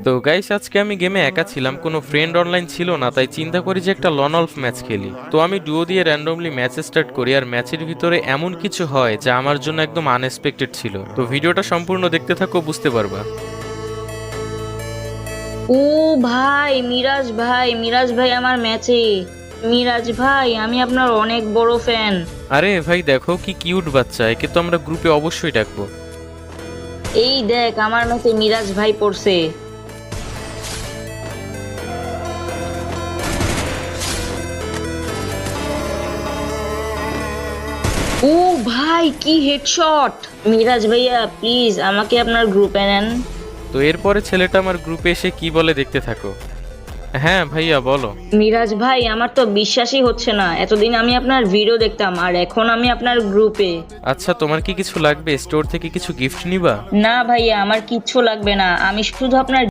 তো গাইস, আজকে আমি গেমে একা ছিলাম, কোনো ফ্রেন্ড অনলাইন ছিল না, তাই চিন্তা করি যে একটা লন অল্ফ ম্যাচ খেলি। তো আমি ডুও দিয়ে র্যান্ডমলি ম্যাচ স্টার্ট করি, আর ম্যাচের ভিতরে এমন কিছু হয় যা আমার জন্য একদম আনএক্সপেক্টেড ছিল। তো ভিডিওটা সম্পূর্ণ দেখতে থাকো, বুঝতে পারবা। ও ভাই, মিরাজ ভাই আমার ম্যাচে। মিরাজ ভাই, আমি আপনার অনেক বড় ফ্যান। আরে ভাই, দেখো কি কিউট বাচ্চা, একে তো আমরা গ্রুপে অবশ্যই ডাকবো। এই দেখ, আমার ম্যাচে মিরাজ ভাই পড়ছে। ও ভাই, কি হেডশট! মিরাজ ভাইয়া, প্লিজ আমাকে আপনার গ্রুপে নেন। তো এরপরে ছেলেটা আমার গ্রুপে এসে কি বলে দেখতে থাকো। হ্যাঁ ভাইয়া, বলো। মিরাজ ভাই, আমার তো বিশ্বাসই হচ্ছে না, এতদিন আমি আপনার ভিডিও দেখতাম আর এখন আমি আপনার গ্রুপে। আচ্ছা, তোমার কি কিছু লাগবে? স্টোর থেকে কিছু গিফট নিবা? না ভাইয়া, আমার কিচ্ছু লাগবে না, আমি শুধু আপনার